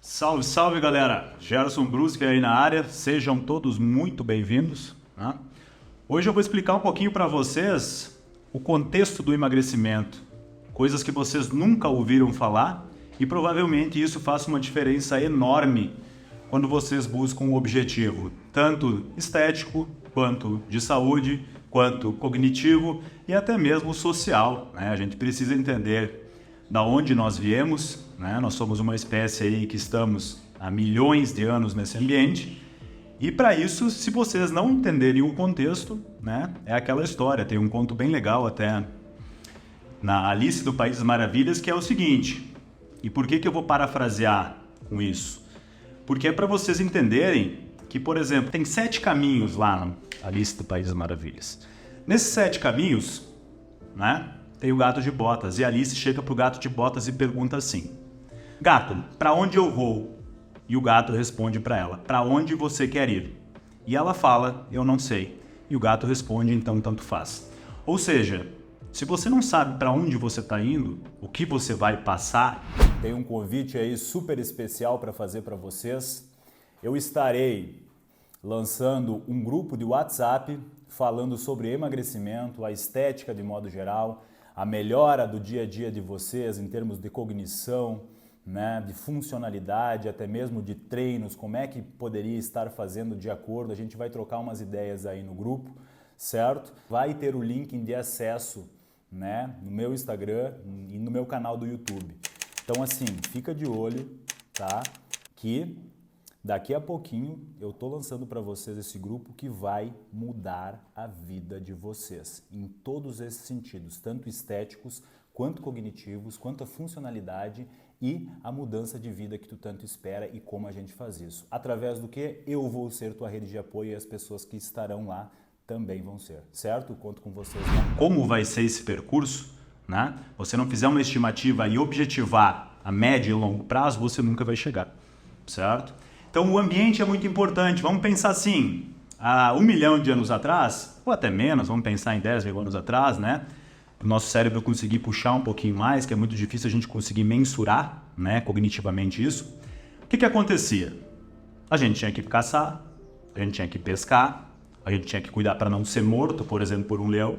Salve, salve galera! Gerson Brusque aí na área, sejam todos muito bem-vindos. Né? Hoje eu vou explicar um pouquinho para vocês o contexto do emagrecimento, coisas que vocês nunca ouviram falar e provavelmente isso faça uma diferença enorme quando vocês buscam um objetivo, tanto estético, quanto de saúde, quanto cognitivo e até mesmo social. Né? A gente precisa entender da onde nós viemos, né? Nós somos uma espécie aí que estamos há milhões de anos nesse ambiente e para isso, se vocês não entenderem o contexto, né? É aquela história, tem um conto bem legal até na Alice do País das Maravilhas que é o seguinte, e por que eu vou parafrasear com isso? Porque é para vocês entenderem que, por exemplo, tem 7 caminhos lá na Alice do País das Maravilhas. Nesses 7 caminhos, né? Tem o gato de botas e a Alice chega pro gato de botas e pergunta assim: gato, para onde eu vou? E o gato responde para ela: para onde você quer ir? E ela fala: eu não sei. E o gato responde: então tanto faz. Ou seja, se você não sabe para onde você está indo, o que você vai passar, tem um convite aí super especial para fazer para vocês. Eu estarei lançando um grupo de WhatsApp falando sobre emagrecimento, a estética de modo geral, a melhora do dia a dia de vocês em termos de cognição, né, de funcionalidade, até mesmo de treinos, como é que poderia estar fazendo de acordo. A gente vai trocar umas ideias aí no grupo, certo? Vai ter o link de acesso, né, no meu Instagram e no meu canal do YouTube. Então assim, fica de olho, tá? Que daqui a pouquinho eu tô lançando para vocês esse grupo que vai mudar a vida de vocês em todos esses sentidos, tanto estéticos, quanto cognitivos, quanto a funcionalidade e a mudança de vida que tu tanto espera e como a gente faz isso. Através do que eu vou ser tua rede de apoio e as pessoas que estarão lá também vão ser, certo? Conto com vocês lá. Como vai ser esse percurso, né? Você não fizer uma estimativa e objetivar a médio e longo prazo, você nunca vai chegar, certo? Então o ambiente é muito importante. Vamos pensar assim, há 1 milhão de anos atrás, ou até menos, vamos pensar em 10 mil anos atrás, né? O nosso cérebro conseguir puxar um pouquinho mais, que é muito difícil a gente conseguir mensurar, né, cognitivamente isso. O que acontecia? A gente tinha que caçar, a gente tinha que pescar, a gente tinha que cuidar para não ser morto, por exemplo, por um leão,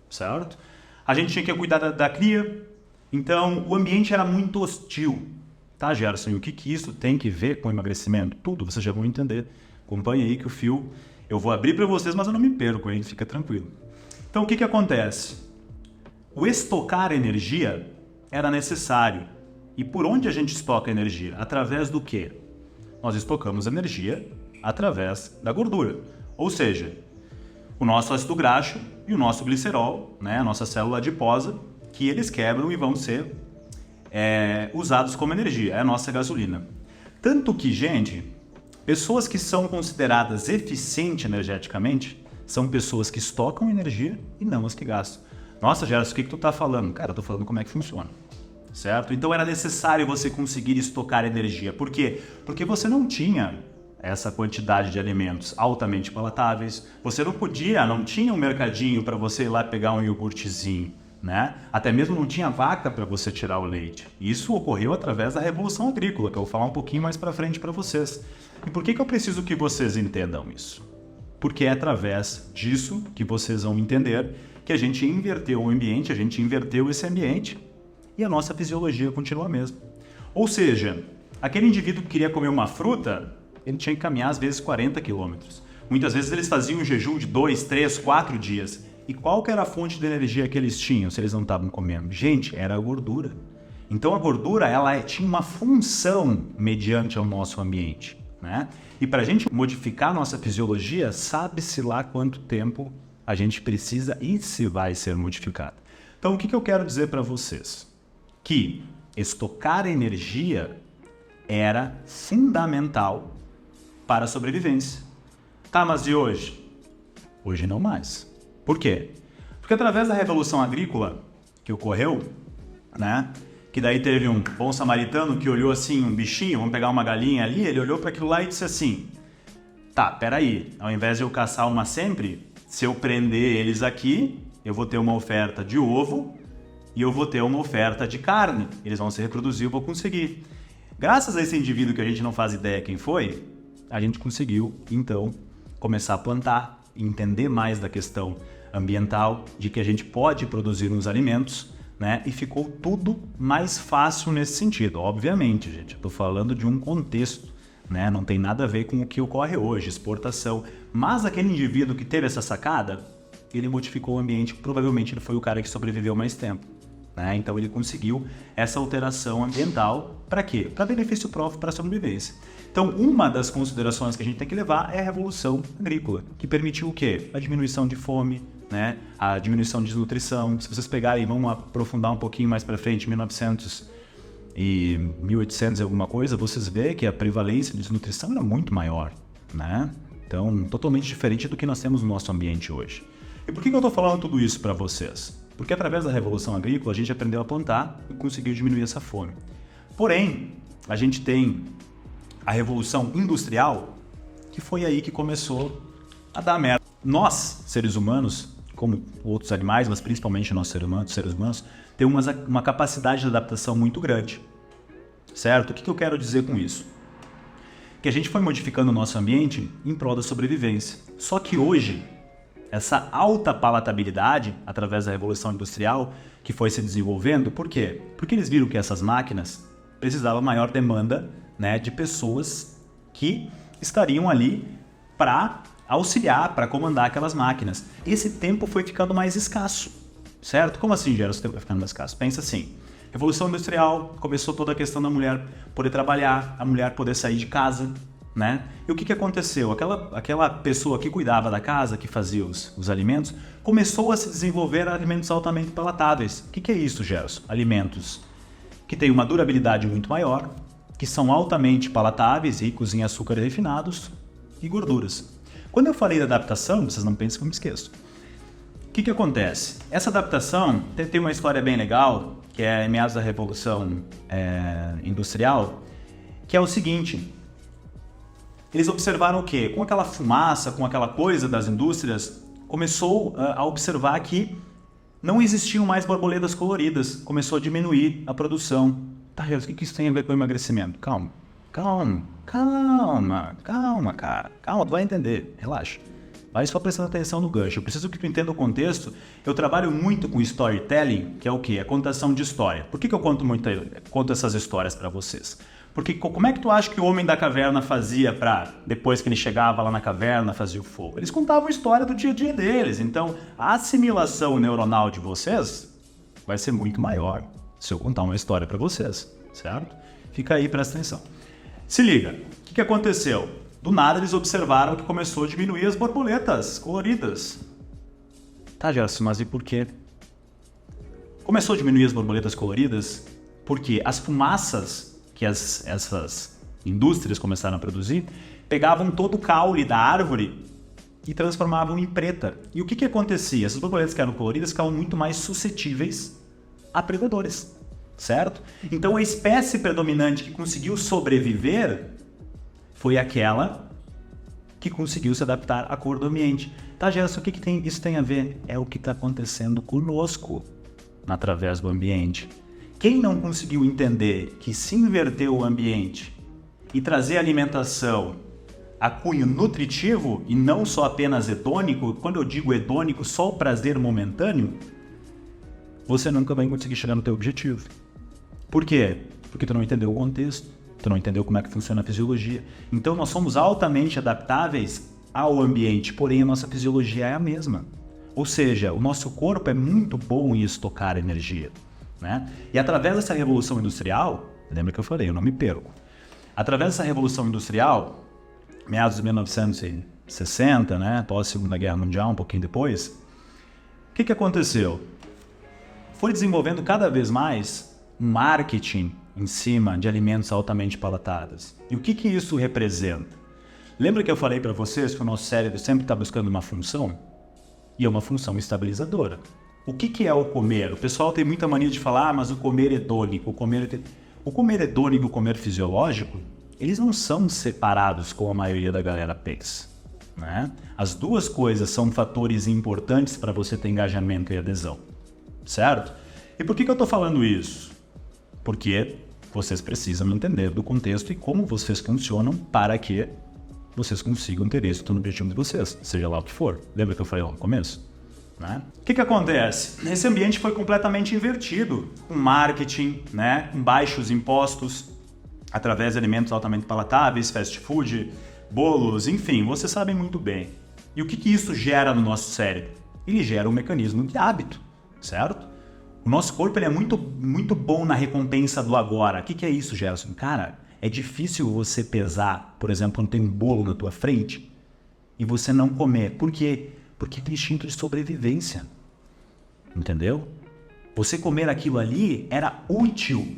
certo? A gente tinha que cuidar da cria. Então o ambiente era muito hostil. Tá, Gerson, e o que isso tem que ver com emagrecimento? Tudo, vocês já vão entender. Acompanhe aí que o fio eu vou abrir para vocês, mas eu não me perco, hein? Fica tranquilo. Então, o que acontece? O estocar energia era necessário. E por onde a gente estoca energia? Através do quê? Nós estocamos energia através da gordura. Ou seja, o nosso ácido graxo e o nosso glicerol, né? A nossa célula adiposa, que eles quebram e vão ser usados como energia, é a nossa gasolina. Tanto que, gente, pessoas que são consideradas eficientes energeticamente são pessoas que estocam energia e não as que gastam. Nossa, Gerson, o que tu tá falando? Cara, eu tô falando como é que funciona, certo? Então era necessário você conseguir estocar energia. Por quê? Porque você não tinha essa quantidade de alimentos altamente palatáveis, você não tinha um mercadinho para você ir lá pegar um iogurtezinho, né? Até mesmo não tinha vaca para você tirar o leite. Isso ocorreu através da Revolução Agrícola, que eu vou falar um pouquinho mais para frente para vocês. E por que eu preciso que vocês entendam isso? Porque é através disso que vocês vão entender que a gente inverteu o ambiente, a gente inverteu esse ambiente e a nossa fisiologia continua a mesma. Ou seja, aquele indivíduo que queria comer uma fruta, ele tinha que caminhar às vezes 40 quilômetros. Muitas vezes eles faziam um jejum de 2, 3, 4 dias. E qual que era a fonte de energia que eles tinham se eles não estavam comendo? Gente, era a gordura. Então a gordura ela tinha uma função mediante ao nosso ambiente, né? E para a gente modificar a nossa fisiologia, sabe-se lá quanto tempo a gente precisa e se vai ser modificado. Então o que eu quero dizer para vocês? Que estocar energia era fundamental para a sobrevivência. Tá, mas e hoje? Hoje não mais. Por quê? Porque através da Revolução Agrícola que ocorreu, né? Que daí teve um bom samaritano que olhou assim, um bichinho, vamos pegar uma galinha ali, ele olhou para aquilo lá e disse assim: tá, peraí, ao invés de eu caçar uma sempre, se eu prender eles aqui, eu vou ter uma oferta de ovo e eu vou ter uma oferta de carne. Eles vão se reproduzir, eu vou conseguir. Graças a esse indivíduo que a gente não faz ideia quem foi, a gente conseguiu, então, começar a plantar, entender mais da questão ambiental, de que a gente pode produzir uns alimentos, né? E ficou tudo mais fácil nesse sentido. Obviamente, gente, eu estou falando de um contexto, né? Não tem nada a ver com o que ocorre hoje, exportação. Mas aquele indivíduo que teve essa sacada, ele modificou o ambiente, provavelmente ele foi o cara que sobreviveu mais tempo, né? Então ele conseguiu essa alteração ambiental para quê? Para benefício próprio, para a sobrevivência. Então uma das considerações que a gente tem que levar é a Revolução Agrícola, que permitiu o quê? A diminuição de fome, né? A diminuição de desnutrição. Se vocês pegarem, vamos aprofundar um pouquinho mais para frente, 1900 e 1800 e alguma coisa, vocês vê que a prevalência de desnutrição era muito maior, né? Então, totalmente diferente do que nós temos no nosso ambiente hoje. E por que eu estou falando tudo isso para vocês? Porque através da Revolução Agrícola a gente aprendeu a plantar e conseguiu diminuir essa fome. Porém, a gente tem a Revolução Industrial, que foi aí que começou a dar merda. Nós, seres humanos, como outros animais, mas principalmente nós seres humanos, temos uma capacidade de adaptação muito grande. Certo? O que eu quero dizer com isso? Que a gente foi modificando o nosso ambiente em prol da sobrevivência. Só que hoje, essa alta palatabilidade, através da Revolução Industrial, que foi se desenvolvendo, por quê? Porque eles viram que essas máquinas precisavam maior demanda, né, de pessoas que estariam ali para auxiliar, para comandar aquelas máquinas. Esse tempo foi ficando mais escasso, certo? Como assim, Gera, esse tempo vai ficando mais escasso? Pensa assim, Revolução Industrial, começou toda a questão da mulher poder trabalhar, a mulher poder sair de casa, né? E o que aconteceu? Aquela pessoa que cuidava da casa, que fazia os alimentos, começou a se desenvolver alimentos altamente palatáveis. O que é isso, Gerson? Alimentos que têm uma durabilidade muito maior, que são altamente palatáveis, ricos em açúcares refinados e gorduras. Quando eu falei da adaptação, vocês não pensem que eu me esqueço. O que acontece? Essa adaptação tem uma história bem legal, que é em meados da Revolução Industrial, que é o seguinte: eles observaram o quê? Com aquela fumaça, com aquela coisa das indústrias, começou a observar que não existiam mais borboletas coloridas, começou a diminuir a produção. Tá, o que isso tem a ver com o emagrecimento? Calma, cara. Calma, tu vai entender, relaxa. Vai só prestando atenção no gancho. Eu preciso que tu entenda o contexto. Eu trabalho muito com storytelling, que é o quê? A contação de história. Por que eu conto essas histórias para vocês? Porque como é que tu acha que o homem da caverna fazia para, depois que ele chegava lá na caverna, fazia o fogo? Eles contavam a história do dia a dia deles. Então, a assimilação neuronal de vocês vai ser muito maior se eu contar uma história para vocês, certo? Fica aí, presta atenção. Se liga, o que aconteceu? Do nada eles observaram que começou a diminuir as borboletas coloridas. Tá, Gerson, mas e por quê? Começou a diminuir as borboletas coloridas porque as fumaças que essas indústrias começaram a produzir pegavam todo o caule da árvore e transformavam em preta. E o que acontecia? Essas borboletas que eram coloridas ficavam muito mais suscetíveis a predadores, certo? Então a espécie predominante que conseguiu sobreviver foi aquela que conseguiu se adaptar à cor do ambiente. Tá, Gerson, o que isso tem a ver? É o que está acontecendo conosco através do ambiente. Quem não conseguiu entender que se inverter o ambiente e trazer alimentação a cunho nutritivo e não só apenas hedônico, quando eu digo hedônico, só o prazer momentâneo, você nunca vai conseguir chegar no teu objetivo. Por quê? Porque tu não entendeu o contexto, tu não entendeu como é que funciona a fisiologia. Então nós somos altamente adaptáveis ao ambiente, porém a nossa fisiologia é a mesma. Ou seja, o nosso corpo é muito bom em estocar energia, né? E através dessa revolução industrial, lembra que eu falei, eu não me perco. Através dessa revolução industrial, meados de 1960, né, após a Segunda Guerra Mundial, um pouquinho depois, o que aconteceu? Foi desenvolvendo cada vez mais um marketing em cima de alimentos altamente palatáveis. E o que isso representa? Lembra que eu falei para vocês que o nosso cérebro sempre está buscando uma função? E é uma função estabilizadora. O que é o comer? O pessoal tem muita mania de falar, mas o comer hedônico, o comer hedônico e o comer fisiológico, eles não são separados como a maioria da galera pensa, né? As duas coisas são fatores importantes para você ter engajamento e adesão, certo? E por que eu estou falando isso? Porque vocês precisam entender do contexto e como vocês funcionam para que vocês consigam ter êxito no objetivo de vocês, seja lá o que for. Lembra que eu falei lá no começo? Né? O que acontece? Esse ambiente foi completamente invertido, com marketing, né? Com baixos impostos, através de alimentos altamente palatáveis, fast food, bolos, enfim, vocês sabem muito bem. E o que isso gera no nosso cérebro? Ele gera um mecanismo de hábito, certo? O nosso corpo ele é muito bom na recompensa do agora. O que é isso, Gerson? Cara, é difícil você pesar, por exemplo, quando tem um bolo na tua frente e você não comer. Por quê? Porque tem instinto de sobrevivência. Entendeu? Você comer aquilo ali era útil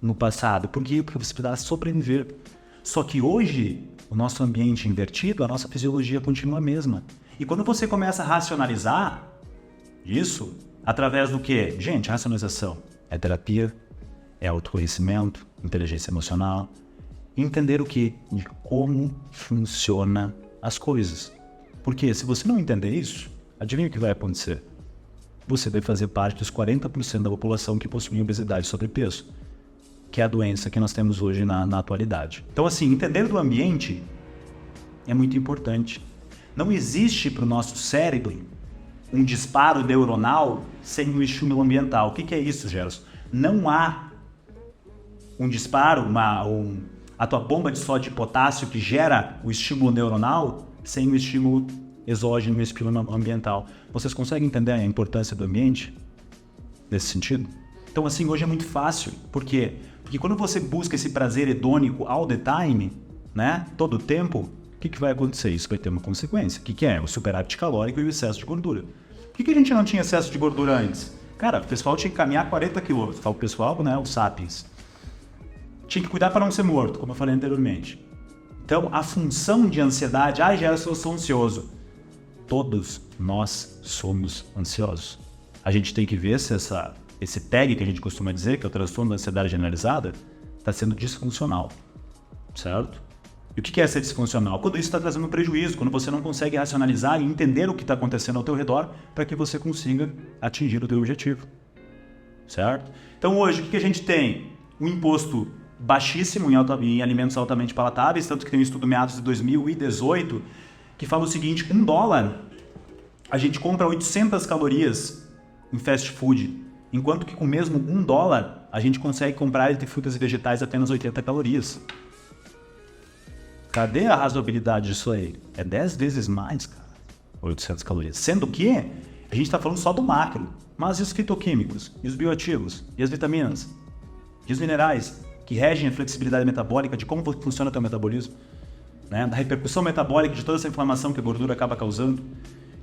no passado. Por quê? Porque você precisava sobreviver. Só que hoje, o nosso ambiente invertido, a nossa fisiologia continua a mesma. E quando você começa a racionalizar isso, através do quê? Gente, racionalização é terapia, é autoconhecimento, inteligência emocional, entender o quê? De como funciona as coisas. Porque se você não entender isso, adivinha o que vai acontecer? Você vai fazer parte dos 40% da população que possui obesidade e sobrepeso, que é a doença que nós temos hoje na atualidade. Então assim, entender do ambiente é muito importante. Não existe para o nosso cérebro um disparo neuronal sem um estímulo ambiental. O que é isso, Gerson? Não há um disparo, a tua bomba de sódio e potássio que gera o estímulo neuronal sem o estímulo exógeno e o estímulo ambiental. Vocês conseguem entender a importância do ambiente nesse sentido? Então assim, hoje é muito fácil. Por quê? Porque quando você busca esse prazer hedônico all the time, né, todo o tempo, o que vai acontecer? Isso vai ter uma consequência. O que é? O superávit calórico e o excesso de gordura. Por que a gente não tinha excesso de gordura antes? Cara, o pessoal tinha que caminhar 40 km. O pessoal, né, os sapiens. Tinha que cuidar para não ser morto, como eu falei anteriormente. Então, a função de ansiedade... Gerson, eu sou ansioso. Todos nós somos ansiosos. A gente tem que ver se esse tag que a gente costuma dizer, que é o transtorno da ansiedade generalizada, está sendo disfuncional. Certo? E o que é ser disfuncional? Quando isso está trazendo um prejuízo, quando você não consegue racionalizar e entender o que está acontecendo ao teu redor para que você consiga atingir o teu objetivo. Certo? Então hoje, o que a gente tem? Um imposto baixíssimo em alimentos altamente palatáveis, tanto que tem um estudo meados de 2018 que fala o seguinte: $1, a gente compra 800 calorias em fast food, enquanto que com mesmo $1, a gente consegue comprar entre frutas e vegetais apenas 80 calorias. Cadê a razoabilidade disso aí? É 10 vezes mais, cara, 800 calorias. Sendo que a gente está falando só do macro, mas e os fitoquímicos, e os bioativos, e as vitaminas, e os minerais, que regem a flexibilidade metabólica, de como funciona o teu metabolismo, né? Da repercussão metabólica de toda essa inflamação que a gordura acaba causando.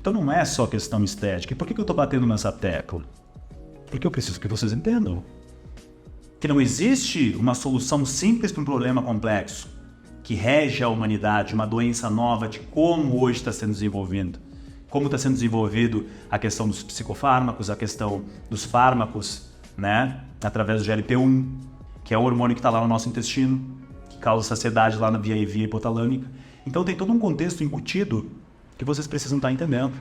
Então não é só questão estética. E por que eu estou batendo nessa tecla? Porque eu preciso que vocês entendam que não existe uma solução simples para um problema complexo que rege a humanidade, uma doença nova de como hoje está sendo desenvolvido. Como está sendo desenvolvido a questão dos psicofármacos, a questão dos fármacos, né? Através do GLP-1, que é o hormônio que está lá no nosso intestino, que causa saciedade lá na via hipotalâmica. Então tem todo um contexto embutido que vocês precisam estar entendendo.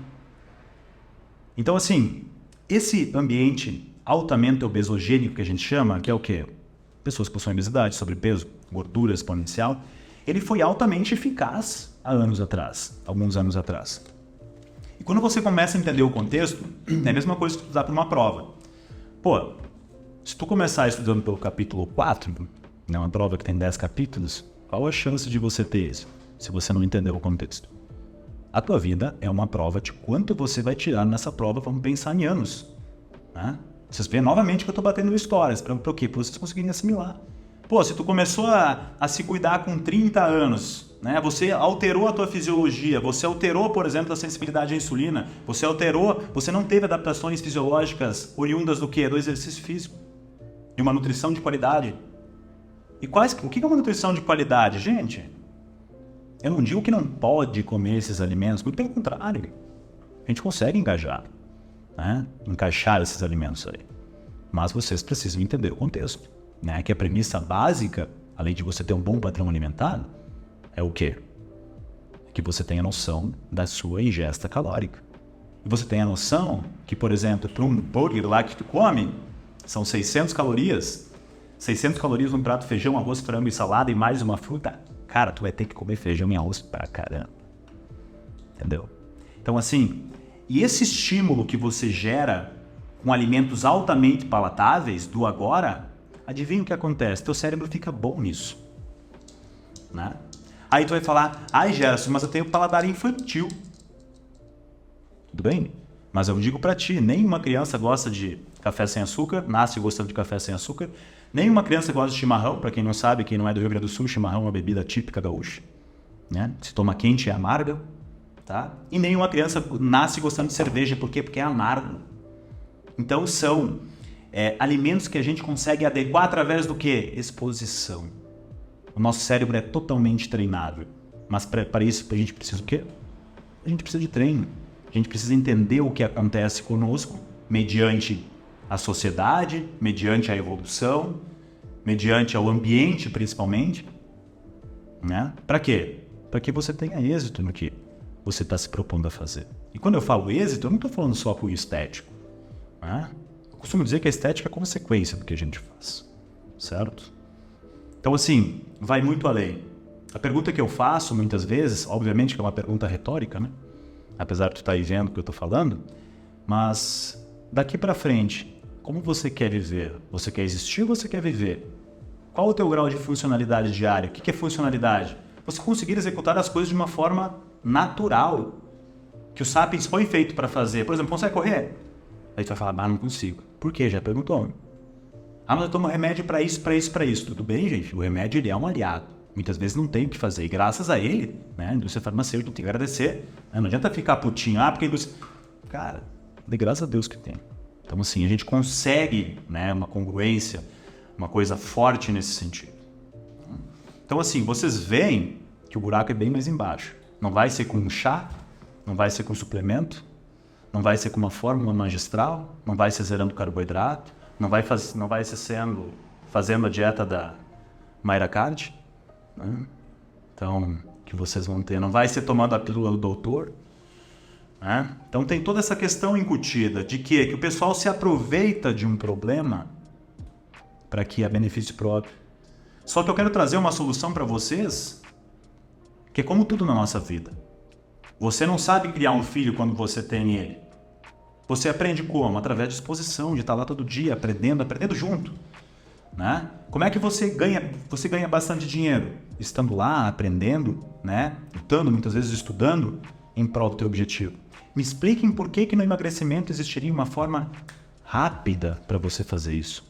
Então assim, esse ambiente altamente obesogênico que a gente chama, que é o quê? Pessoas que possuem obesidade, sobrepeso, gordura exponencial, ele foi altamente eficaz há anos atrás, alguns anos atrás. E quando você começa a entender o contexto, é a mesma coisa que estudar para uma prova. Pô, se tu começar estudando pelo capítulo 4, né, uma prova que tem 10 capítulos, qual a chance de você ter isso, se você não entender o contexto? A tua vida é uma prova de quanto você vai tirar nessa prova, vamos pensar em anos. Né? Vocês veem novamente que eu estou batendo histórias, para o quê? Para vocês conseguirem assimilar. Pô, se tu começou a se cuidar com 30 anos, né? Você alterou a tua fisiologia, você alterou, por exemplo, a sensibilidade à insulina, você não teve adaptações fisiológicas oriundas do quê? Do exercício físico, de uma nutrição de qualidade. E o que é uma nutrição de qualidade? Gente, eu não digo que não pode comer esses alimentos, muito pelo contrário, a gente consegue engajar, né? Encaixar esses alimentos aí. Mas vocês precisam entender o contexto, né? Que a premissa básica, além de você ter um bom padrão alimentar, é o quê? Que você tenha noção da sua ingesta calórica. E você tenha noção que, por exemplo, para um hambúrguer lá que tu come, são 600 calorias, 600 calorias num prato, feijão, arroz, frango e salada e mais uma fruta. Cara, tu vai ter que comer feijão e arroz pra caramba. Entendeu? Então assim, e esse estímulo que você gera com alimentos altamente palatáveis do agora, adivinha o que acontece? Teu cérebro fica bom nisso. Né? Aí tu vai falar, ai Gerson, mas eu tenho paladar infantil. Tudo bem? Mas eu digo pra ti, nenhuma criança gosta de café sem açúcar, nasce gostando de café sem açúcar. Nenhuma criança gosta de chimarrão, pra quem não sabe, quem não é do Rio Grande do Sul, chimarrão é uma bebida típica gaúcha. Né? Se toma quente é amarga. Tá? E nenhuma criança nasce gostando de cerveja, por quê? Porque é amargo. Então são alimentos que a gente consegue adequar através do quê? Exposição. O nosso cérebro é totalmente treinável. Mas para isso a gente precisa do quê? A gente precisa de treino. A gente precisa entender o que acontece conosco, mediante a sociedade, mediante a evolução, mediante o ambiente principalmente. Né? Para quê? Para que você tenha êxito no que você está se propondo a fazer. E quando eu falo êxito, eu não estou falando só com o estético. Né? Eu costumo dizer que a estética é consequência do que a gente faz. Certo? Então, assim, vai muito além. A pergunta que eu faço muitas vezes, obviamente que é uma pergunta retórica, né? Apesar de tu estar aí vendo o que eu estou falando, mas daqui para frente, como você quer viver? Você quer existir ou você quer viver? Qual o teu grau de funcionalidade diária? O que é funcionalidade? Você conseguir executar as coisas de uma forma natural, que o Sapiens foi feito para fazer. Por exemplo, consegue correr? Aí tu vai falar, não consigo. Por quê? Já perguntou. Mas eu tomo remédio para isso, para isso, para isso. Tudo bem, gente? O remédio ele é um aliado. Muitas vezes não tem o que fazer. E graças a ele, né, a indústria farmacêutica tem que agradecer. Né? Não adianta ficar putinho. Porque a indústria... Cara, de graças a Deus que tem. Então, assim, a gente consegue, né, uma congruência, uma coisa forte nesse sentido. Então, assim, vocês veem que o buraco é bem mais embaixo. Não vai ser com um chá, não vai ser com suplemento, não vai ser com uma fórmula magistral, não vai ser zerando carboidrato, não vai ser fazendo a dieta da Mayra Card, né? Então, que vocês vão ter, não vai ser tomando a pílula do doutor, né? Então tem toda essa questão incutida de que o pessoal se aproveita de um problema para que a benefício próprio. Só que eu quero trazer uma solução para vocês, que é como tudo na nossa vida. Você não sabe criar um filho quando você tem ele. Você aprende como? Através de exposição, de estar lá todo dia, aprendendo junto. Né? Como é que você ganha bastante dinheiro? Estando lá, aprendendo, né? Lutando, muitas vezes estudando, em prol do teu objetivo. Me expliquem por que no emagrecimento existiria uma forma rápida para você fazer isso.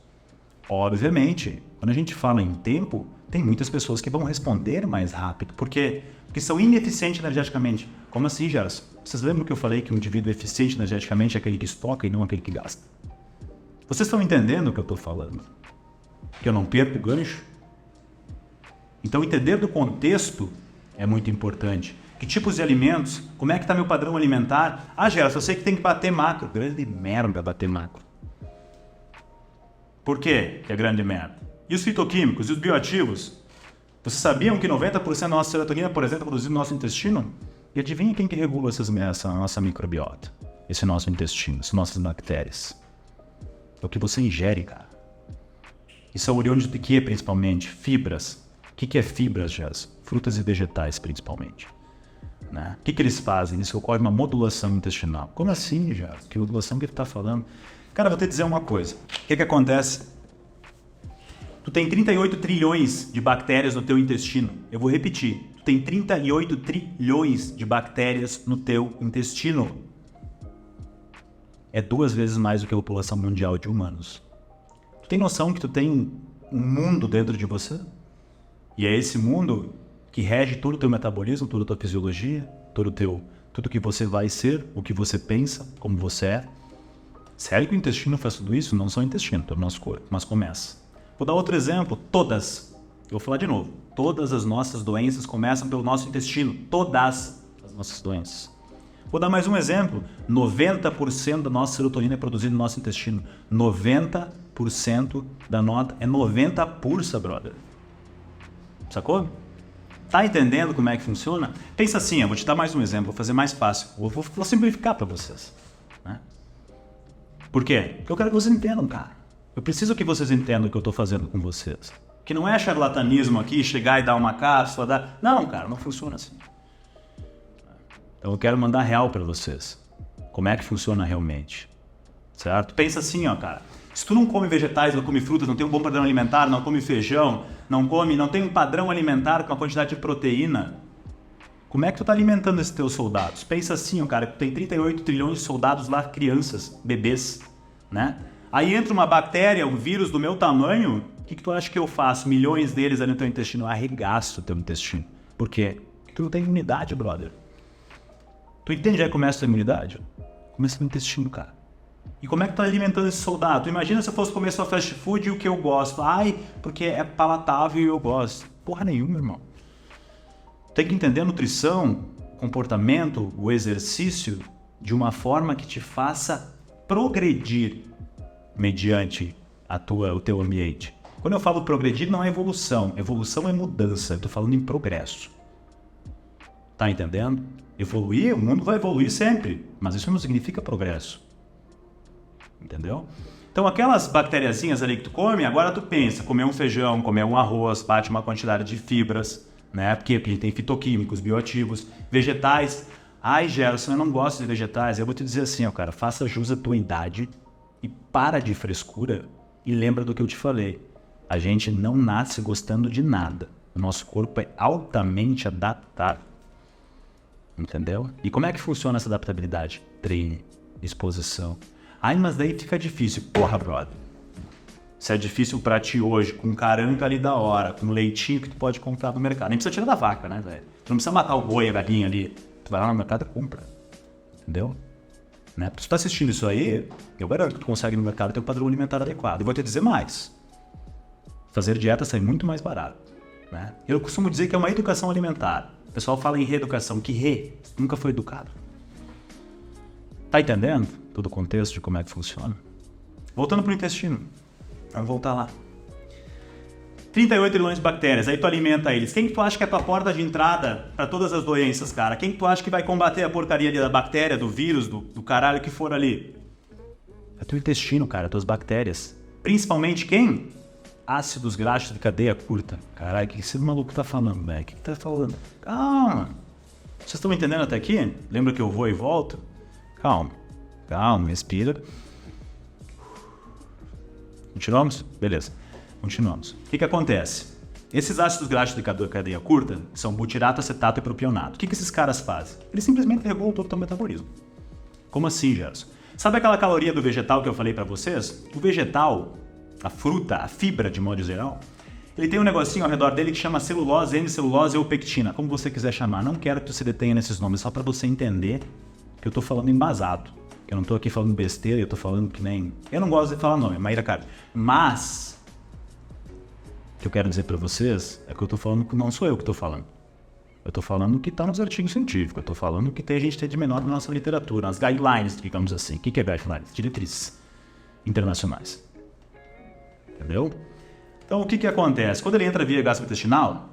Obviamente, quando a gente fala em tempo, tem muitas pessoas que vão responder mais rápido. Por quê? Porque são ineficientes energeticamente. Como assim, Gerson? Vocês lembram que eu falei que um indivíduo eficiente energeticamente é aquele que estoca e não aquele que gasta? Vocês estão entendendo o que eu estou falando? Que eu não perco o gancho? Então, entender do contexto é muito importante. Que tipos de alimentos? Como é que está meu padrão alimentar? Ah, Gerson, eu sei que tem que bater macro. Grande merda bater macro. Por quê que é grande merda? E os fitoquímicos e os bioativos? Vocês sabiam que 90% da nossa serotonina, por exemplo, é produzida no nosso intestino? E adivinha quem que regula essa nossa microbiota? Esse nosso intestino, essas nossas bactérias. É o que você ingere, cara. E são oriundos de quê, principalmente? Fibras. O que é fibras, Jess? Frutas e vegetais, principalmente. Né? O que eles fazem? Eles ocorre uma modulação intestinal. Como assim, Jess? Que modulação que ele está falando? Cara, vou te dizer uma coisa. O que acontece? Tu tem 38 trilhões de bactérias no teu intestino. Eu vou repetir. Tu tem 38 trilhões de bactérias no teu intestino. É 2 vezes mais do que a população mundial de humanos. Tu tem noção que tu tem um mundo dentro de você? E é esse mundo que rege todo o teu metabolismo, toda a tua fisiologia, tudo que você vai ser, o que você pensa, como você é. Sério que o intestino faz tudo isso? Não só o intestino, todo o nosso corpo, mas começa. Vou dar outro exemplo. Todas. Eu vou falar de novo. Todas as nossas doenças começam pelo nosso intestino. Todas as nossas doenças. Vou dar mais um exemplo. 90% da nossa serotonina é produzida no nosso intestino. 90% da nota é 90 pursa, brother. Sacou? Tá entendendo como é que funciona? Pensa assim, eu vou te dar mais um exemplo, vou fazer mais fácil. Eu vou simplificar para vocês. Né? Por quê? Porque eu quero que vocês entendam, cara. Eu preciso que vocês entendam o que eu estou fazendo com vocês. Que não é charlatanismo aqui, chegar e dar uma cápsula, dar... Não, cara, não funciona assim. Então eu quero mandar real para vocês. Como é que funciona realmente. Certo? Pensa assim, ó, cara. Se tu não come vegetais, não come frutas, não tem um bom padrão alimentar, não come feijão, não tem um padrão alimentar com uma quantidade de proteína, como é que tu tá alimentando esses teus soldados? Pensa assim, ó, cara, tu tem 38 trilhões de soldados lá, crianças, bebês, né? Aí entra uma bactéria, um vírus do meu tamanho, o que tu acha que eu faço? Milhões deles ali no teu intestino, eu arregaço o teu intestino. Por quê? Porque tu não tem imunidade, brother. Tu entende aí como começa a tua imunidade? Começa no intestino, cara. E como é que tu tá alimentando esse soldado? Tu imagina se eu fosse comer só fast food e o que eu gosto. Ai, porque é palatável e eu gosto. Porra nenhuma, irmão. Tem que entender a nutrição, comportamento, o exercício de uma forma que te faça progredir mediante o teu ambiente. Quando eu falo progredir, não é evolução. Evolução é mudança. Eu tô falando em progresso. Tá entendendo? Evoluir, o mundo vai evoluir sempre. Mas isso não significa progresso. Entendeu? Então aquelas bactériazinhas ali que tu come, agora tu pensa, comer um feijão, comer um arroz, bate uma quantidade de fibras, né? Porque a gente tem fitoquímicos, bioativos, vegetais. Ai, Gerson, eu não gosto de vegetais. Eu vou te dizer assim, ó, cara, faça jus à tua idade e para de frescura e lembra do que eu te falei. A gente não nasce gostando de nada. O nosso corpo é altamente adaptável. Entendeu? E como é que funciona essa adaptabilidade? Treine, exposição. Ai, mas daí fica difícil. Porra, brother. Se é difícil pra ti hoje, com caranca ali da hora, com leitinho que tu pode comprar no mercado. Nem precisa tirar da vaca, né, velho? Tu não precisa matar o boi, a galinha ali. Tu vai lá no mercado e compra. Entendeu? Né? Se tu tá assistindo isso aí, eu garanto que tu consegue no mercado ter um padrão alimentar adequado. E vou te dizer mais. Fazer dieta sai muito mais barato. Né? Eu costumo dizer que é uma educação alimentar. O pessoal fala em reeducação. Que nunca foi educado. Tá entendendo todo o contexto de como é que funciona? Voltando pro intestino. Vamos voltar lá. 38 trilhões de bactérias, aí tu alimenta eles. Quem que tu acha que é a tua porta de entrada para todas as doenças, cara? Quem que tu acha que vai combater a porcaria da bactéria, do vírus, do caralho que for ali? É teu intestino, cara, tuas bactérias. Principalmente quem? Ácidos graxos de cadeia curta. Caralho, o que esse maluco tá falando, velho? O que tá falando? Calma. Vocês estão entendendo até aqui? Lembra que eu vou e volto? Calma, respira. Continuamos? Beleza, continuamos. O que acontece? Esses ácidos graxos de cadeia curta são butirato, acetato e propionato. O que esses caras fazem? Eles simplesmente regulam todo o teu metabolismo. Como assim, Gerson? Sabe aquela caloria do vegetal que eu falei pra vocês? O vegetal, a fruta, a fibra de modo geral, ele tem um negocinho ao redor dele que chama celulose, hemicelulose ou pectina, como você quiser chamar. Não quero que tu se detenha nesses nomes, só pra você entender que eu tô falando embasado. Eu não tô aqui falando besteira, eu tô falando que nem... Eu não gosto de falar nome, Maíra Cardi. Mas, o que eu quero dizer pra vocês é que eu tô falando que não sou eu que tô falando. Eu tô falando que tá nos artigos científicos. Eu tô falando que a gente tem de menor na nossa literatura, nas guidelines, digamos assim. O que é guidelines? Diretrizes internacionais. Entendeu? Então, o que acontece? Quando ele entra via gastrointestinal,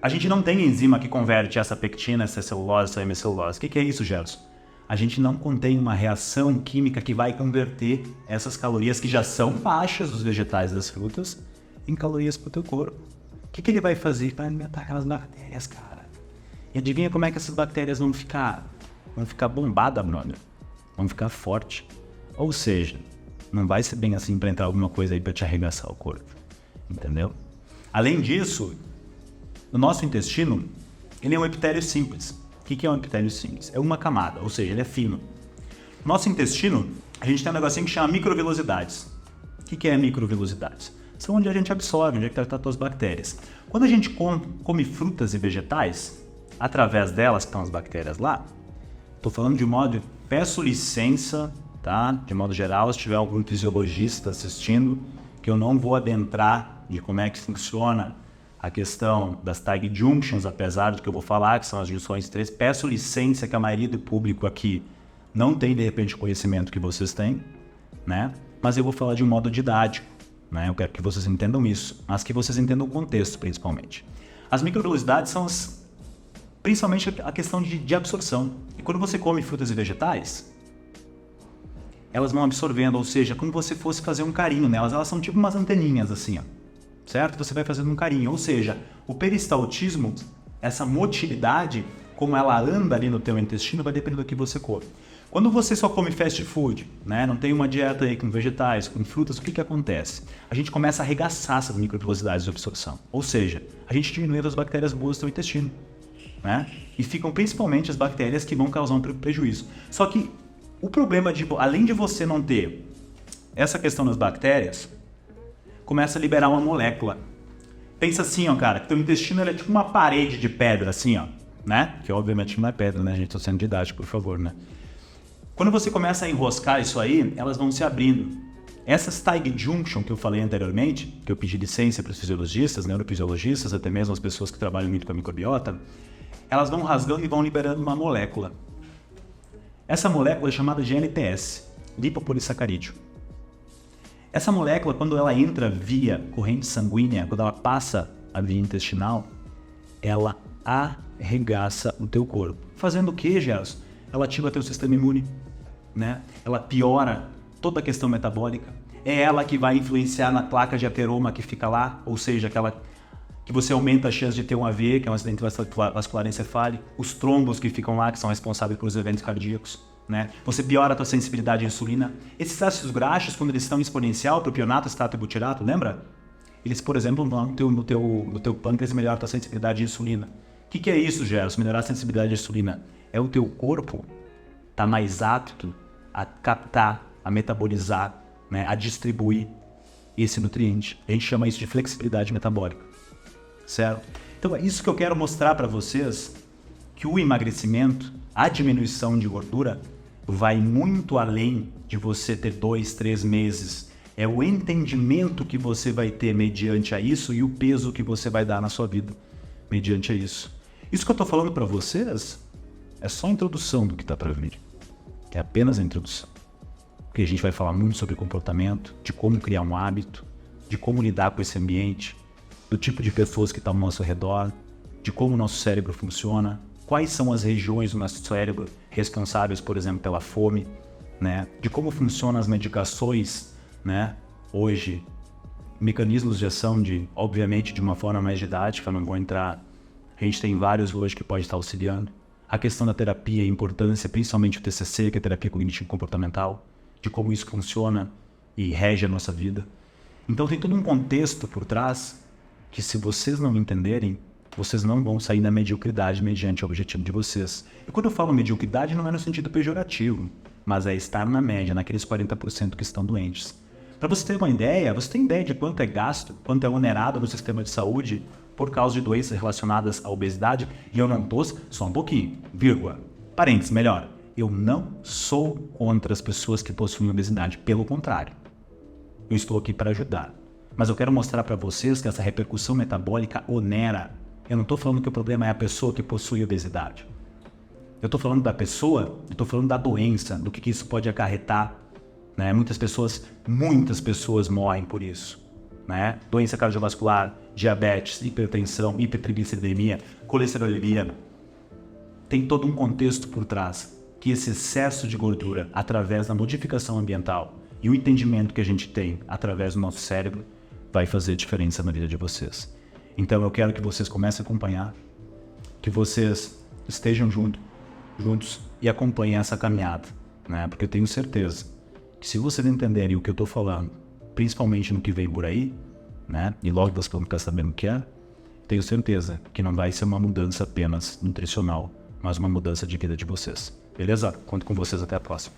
a gente não tem enzima que converte essa pectina, essa celulose, essa hemicelulose. O que é isso, Gerson? A gente não contém uma reação química que vai converter essas calorias que já são baixas dos vegetais e das frutas em calorias para o teu corpo. O que ele vai fazer? Vai alimentar aquelas bactérias, cara. E adivinha como é que essas bactérias vão ficar bombadas, brother? Vão ficar fortes. Ou seja, não vai ser bem assim para entrar alguma coisa aí para te arregaçar o corpo. Entendeu? Além disso, o nosso intestino, ele é um epitélio simples. O que é um epitélio simples? É uma camada, ou seja, ele é fino. No nosso intestino, a gente tem um negocinho que chama microvelosidades. O que é microvelosidades? São onde a gente absorve, onde é que estão as bactérias. Quando a gente come frutas e vegetais, através delas que estão as bactérias lá, estou falando de modo, peço licença, tá? De modo geral, se tiver algum fisiologista assistindo, que eu não vou adentrar de como é que funciona a questão das tag junctions, apesar de que eu vou falar, que são as junções 3, peço licença que a maioria do público aqui não tem, de repente, o conhecimento que vocês têm, né? Mas eu vou falar de um modo didático, né? Eu quero que vocês entendam isso, mas que vocês entendam o contexto, principalmente. As microvelocidades são principalmente a questão de absorção. E quando você come frutas e vegetais, elas vão absorvendo, ou seja, como você fosse fazer um carinho nelas, elas são tipo umas anteninhas assim, ó, certo? Você vai fazendo um carinho, ou seja, o peristaltismo, essa motilidade, como ela anda ali no teu intestino, vai depender do que você come. Quando você só come fast food, né, não tem uma dieta aí com vegetais, com frutas, o que acontece? A gente começa a arregaçar essas microvelocidades de absorção, ou seja, a gente diminui as bactérias boas do teu intestino, né? E ficam principalmente as bactérias que vão causar um prejuízo. Só que o problema, além de você não ter essa questão das bactérias, começa a liberar uma molécula. Pensa assim, ó, cara, que teu intestino é tipo uma parede de pedra, assim, ó, né? Que obviamente não é pedra, né, gente? Tô sendo didático, por favor, né? Quando você começa a enroscar isso aí, elas vão se abrindo. Essas tight junction que eu falei anteriormente, que eu pedi licença para os fisiologistas, neurofisiologistas, até mesmo as pessoas que trabalham muito com a microbiota, elas vão rasgando e vão liberando uma molécula. Essa molécula é chamada de LPS, lipopolissacarídeo. Essa molécula, quando ela entra via corrente sanguínea, quando ela passa a via intestinal, ela arregaça o teu corpo. Fazendo o que, Gerson? Ela ativa teu sistema imune, né? Ela piora toda a questão metabólica. É ela que vai influenciar na placa de ateroma que fica lá, ou seja, aquela que você aumenta a chance de ter um AV, que é um acidente vascular encefálico, os trombos que ficam lá, que são responsáveis pelos eventos cardíacos, né? Você piora a tua sensibilidade à insulina. Esses ácidos graxos, quando eles estão em exponencial, propionato, estato e butirato, lembra? Eles, por exemplo, no teu pâncreas melhoram a tua sensibilidade à insulina. O que é isso, Gerson? Melhorar a sensibilidade à insulina? É o teu corpo tá mais apto a captar, a metabolizar, né, a distribuir esse nutriente. A gente chama isso de flexibilidade metabólica, certo? Então é isso que eu quero mostrar para vocês, que o emagrecimento, a diminuição de gordura, vai muito além de você ter 2, 3 meses. É o entendimento que você vai ter mediante a isso e o peso que você vai dar na sua vida mediante a isso. Isso que eu estou falando para vocês é só a introdução do que está para vir. É apenas a introdução. Porque a gente vai falar muito sobre comportamento, de como criar um hábito, de como lidar com esse ambiente, do tipo de pessoas que estão ao nosso redor, de como o nosso cérebro funciona, quais são as regiões do nosso cérebro responsáveis, por exemplo, pela fome, né? De como funcionam as medicações, né? Hoje, mecanismos de ação, obviamente, de uma forma mais didática, não vou entrar. A gente tem vários hoje que pode estar auxiliando. A questão da terapia, a importância, principalmente o TCC, que é a terapia cognitivo-comportamental, de como isso funciona e rege a nossa vida. Então tem todo um contexto por trás que, se vocês não entenderem, vocês não vão sair da mediocridade mediante o objetivo de vocês. E quando eu falo mediocridade, não é no sentido pejorativo, mas é estar na média, naqueles 40% que estão doentes. Para você ter uma ideia, você tem ideia de quanto é gasto, quanto é onerado no sistema de saúde por causa de doenças relacionadas à obesidade? E eu não estou, só um pouquinho, vírgula, parênteses, melhor. Eu não sou contra as pessoas que possuem obesidade, pelo contrário. Eu estou aqui para ajudar. Mas eu quero mostrar para vocês que essa repercussão metabólica onera. Eu não estou falando que o problema é a pessoa que possui obesidade. Eu estou falando da pessoa, eu estou falando da doença, do que isso pode acarretar, né? Muitas pessoas morrem por isso, né? Doença cardiovascular, diabetes, hipertensão, hipertrigliceridemia, colesterolemia. Tem todo um contexto por trás, que esse excesso de gordura, através da modificação ambiental e o entendimento que a gente tem através do nosso cérebro, vai fazer diferença na vida de vocês. Então eu quero que vocês comecem a acompanhar, que vocês estejam juntos e acompanhem essa caminhada, né? Porque eu tenho certeza que, se vocês entenderem o que eu estou falando, principalmente no que vem por aí, né? E logo vocês vão ficar sabendo o que é, tenho certeza que não vai ser uma mudança apenas nutricional, mas uma mudança de vida de vocês. Beleza? Conto com vocês, até a próxima.